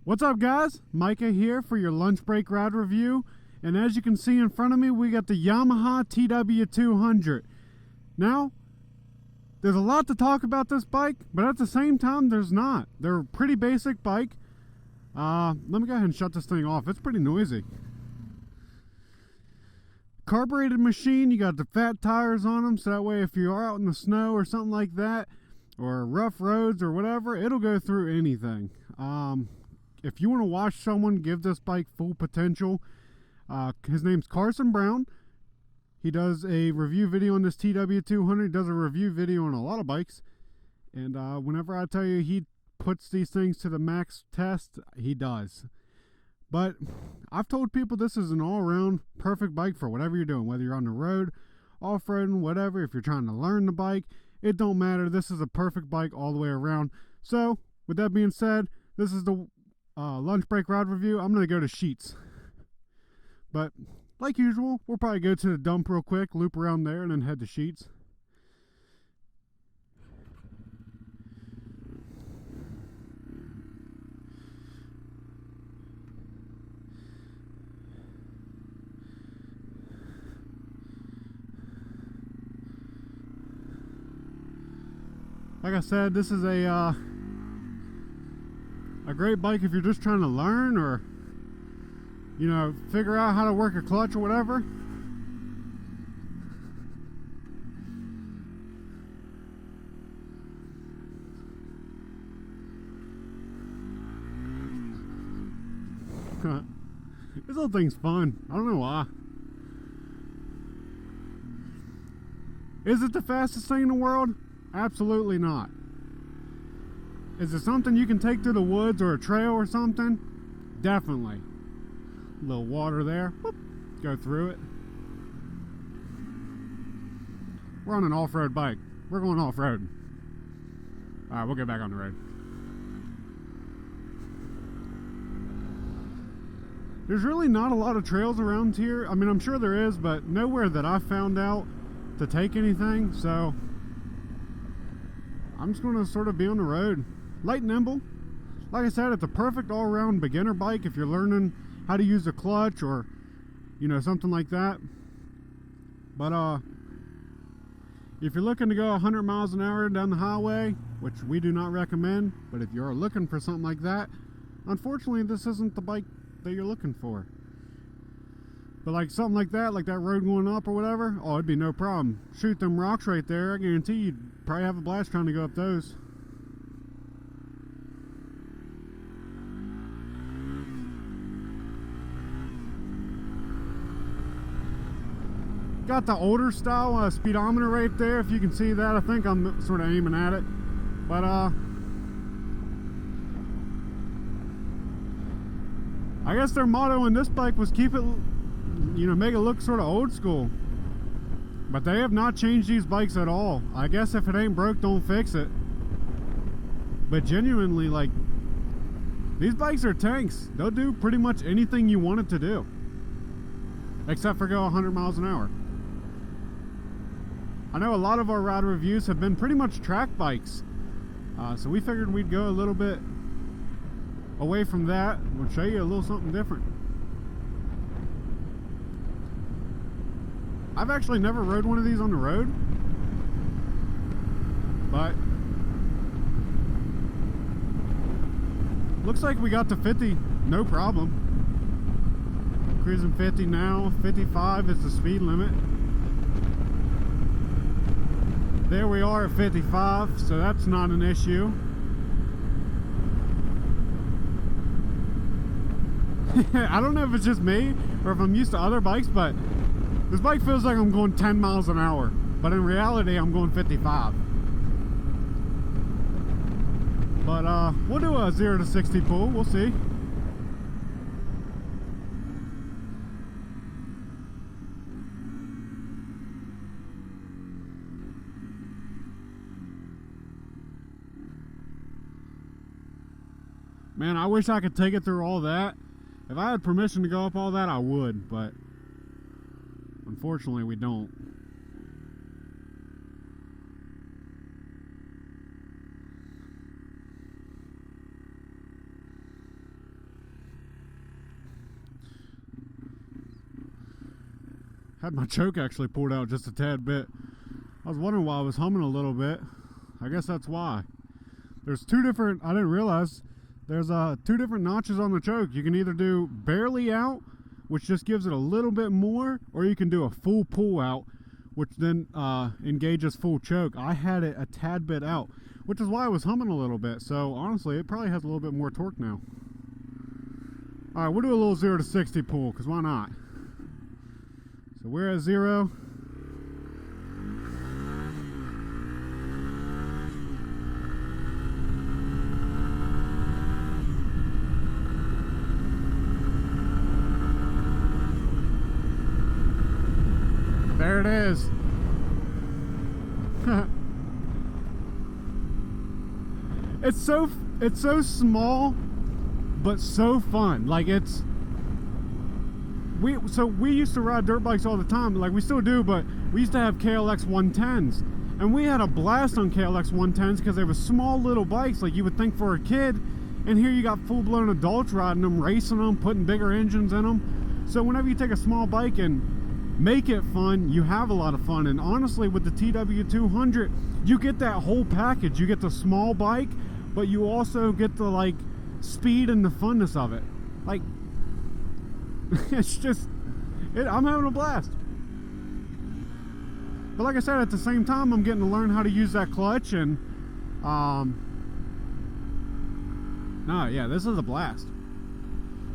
What's up, guys? Micah here for your lunch break ride review. And as you can see in front of me, we got the Yamaha TW200. Now, there's a lot to talk about this bike, but at the same time, there's not. They're a pretty basic bike. Let me go ahead and shut this thing off. It's pretty noisy. Carbureted machine, you got the fat tires on them, so that way if you are out in the snow or something like that, or rough roads or whatever, it'll go through anything. If you want to watch someone give this bike full potential, his name's Carson Brown. He does a review video on this TW200. He does a review video on a lot of bikes. And whenever I tell you he puts these things to the max test, he does. But I've told people this is an all-around perfect bike for whatever you're doing. Whether you're on the road, off-roading, whatever. If you're trying to learn the bike, it don't matter. This is a perfect bike all the way around. So, with that being said, this is the lunch break ride review. I'm going to go to Sheets. But, like usual, we'll probably go to the dump real quick, loop around there, and then head to Sheets. Like I said, this is a great bike if you're just trying to learn or, you know, figure out how to work a clutch or whatever. This little thing's fun. I don't know why. Is it the fastest thing in the world? Absolutely not. Is it something you can take to the woods or a trail or something? Definitely. A little water there. Whoop, go through it. We're on an off-road bike. We're going off-road. Alright, we'll get back on the road. There's really not a lot of trails around here. I mean, I'm sure there is, but nowhere that I found out to take anything, so I'm just going to sort of be on the road. Light and nimble. Like I said, it's a perfect all-around beginner bike if you're learning how to use a clutch or, you know, something like that. But if you're looking to go 100 miles an hour down the highway, which we do not recommend, but if you're looking for something like that, unfortunately this isn't the bike that you're looking for. But like something like that road going up or whatever, oh, it'd be no problem. Shoot them rocks right there, I guarantee you'd probably have a blast trying to go up those. Got the older style speedometer right there, if you can see that. I think I'm sort of aiming at it. But I guess their motto in this bike was keep it, you know, make it look sort of old school. But they have not changed these bikes at all. I guess if it ain't broke, don't fix it. But genuinely, like, these bikes are tanks. They'll do pretty much anything you want it to do, except for go 100 miles an hour. I know a lot of our ride reviews have been pretty much track bikes, so we figured we'd go a little bit away from that. We'll show you a little something different. I've actually never rode one of these on the road, but looks like we got to 50 no problem. Cruising 50 now. 55 is the speed limit. There we are at 55, so that's not an issue. I don't know if it's just me or if I'm used to other bikes, but this bike feels like I'm going 10 miles an hour, but in reality I'm going 55. But we'll do a 0 to 60 pull, we'll see. Man, I wish I could take it through all that. If I had permission to go up all that, I would, but unfortunately we don't. Had my choke actually pulled out just a tad bit. I was wondering why I was humming a little bit. I guess that's why. There's two different, I didn't realize, there's two different notches on the choke. You can either do barely out, which just gives it a little bit more, or you can do a full pull out, which then engages full choke. I had it a tad bit out, which is why I was humming a little bit. So honestly, it probably has a little bit more torque now. All right, we'll do a little 0 to 60 pull, because why not? So we're at 0. There it is. It's so small, but so fun. Like we used to ride dirt bikes all the time. Like we still do, but we used to have KLX 110s, and we had a blast on KLX 110s because they were small little bikes, like you would think for a kid. And here you got full-blown adults riding them, racing them, putting bigger engines in them. So whenever you take a small bike and make it fun, you have a lot of fun. And honestly, with the TW200, you get that whole package. You get the small bike, but you also get the like speed and the funness of it. Like it's just I'm having a blast. But like I said, at the same time, I'm getting to learn how to use that clutch. And no, yeah, this is a blast.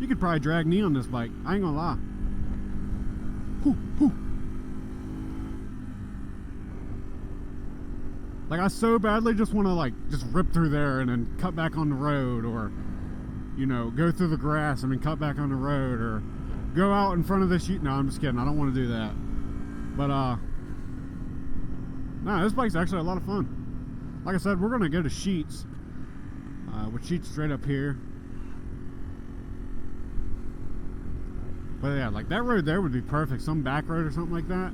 You could probably drag me on this bike, I ain't gonna lie. Whew, whew. Like I so badly just want to like just rip through there and then cut back on the road, or you know, go through the grass and then cut back on the road, or go out in front of this sheet. No, I'm just kidding, I don't want to do that. But no, this bike's actually a lot of fun. Like I said, we're gonna go to Sheets, which Sheets straight up here. But yeah, like that road there would be perfect. Some back road or something like that.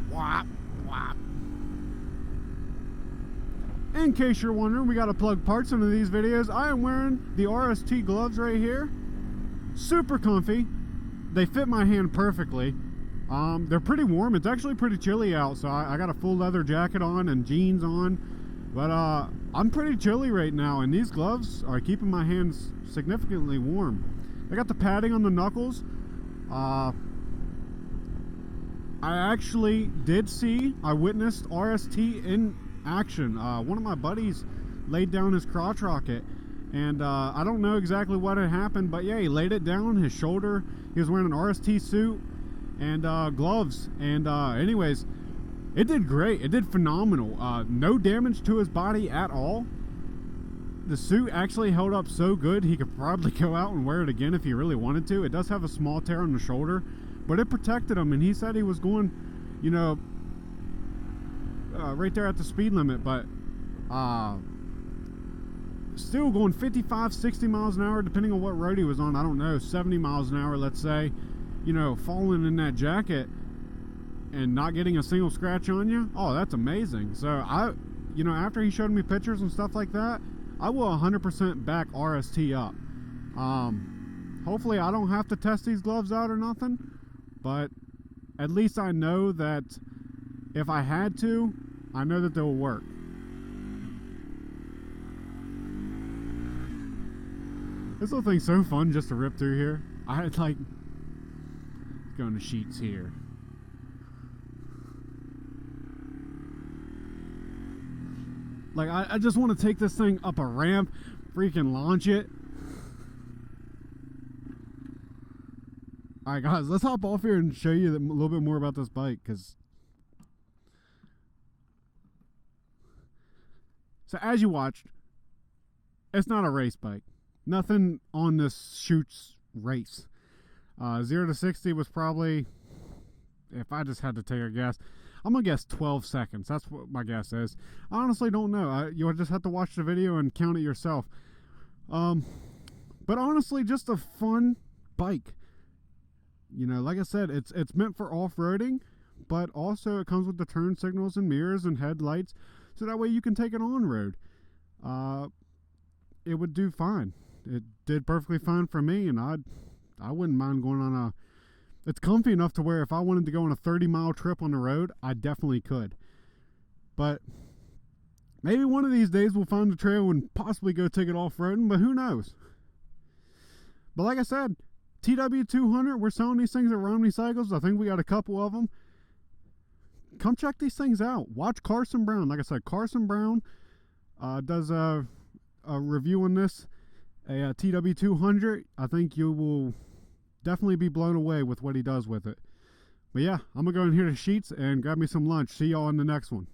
Whop, whop. In case you're wondering, we got to plug parts into these videos. I am wearing the RST gloves right here. Super comfy. They fit my hand perfectly. They're pretty warm. It's actually pretty chilly out, so I got a full leather jacket on and jeans on. But I'm pretty chilly right now, and these gloves are keeping my hands significantly warm. They got the padding on the knuckles. I actually I witnessed RST in action. One of my buddies laid down his crotch rocket, and I don't know exactly what had happened, but yeah, he laid it down, his shoulder. He was wearing an RST suit and gloves, and anyways, it did great. It did phenomenal. No damage to his body at all. The suit actually held up so good he could probably go out and wear it again if he really wanted to. It does have a small tear on the shoulder, but it protected him, and he said he was going, you know, right there at the speed limit, but still going 55, 60 miles an hour, depending on what road he was on. I don't know, 70 miles an hour, let's say. You know, falling in that jacket and not getting a single scratch on you. Oh, that's amazing. So you know, after he showed me pictures and stuff like that, I will 100% back RST up. Hopefully I don't have to test these gloves out or nothing, but at least I know that if I had to, I know that they'll work. This little thing's so fun just to rip through here. I had like going to Sheets here. Like I just want to take this thing up a ramp, freaking launch it. Alright guys, let's hop off here and show you a little bit more about this bike, because so as you watched, it's not a race bike. Nothing on this shoots race. 0 to 60 was probably, if I just had to take a guess, I'm gonna guess 12 seconds. That's what my guess is. I honestly don't know. You'll just have to watch the video and count it yourself. But honestly, just a fun bike. You know, like I said, it's meant for off-roading, but also it comes with the turn signals and mirrors and headlights. so that way you can take it on road. It would do fine. It did perfectly fine for me, and I wouldn't mind going on a... It's comfy enough to where if I wanted to go on a 30-mile trip on the road, I definitely could. But maybe one of these days we'll find a trail and possibly go take it off-roading, but who knows? But like I said, TW200, we're selling these things at Romney Cycles. I think we got a couple of them. Come check these things out. Watch Carson Brown. Like I said, Carson Brown does a review on this, a TW200. I think you will definitely be blown away with what he does with it. But yeah, I'm going to go in here to Sheets and grab me some lunch. See y'all in the next one.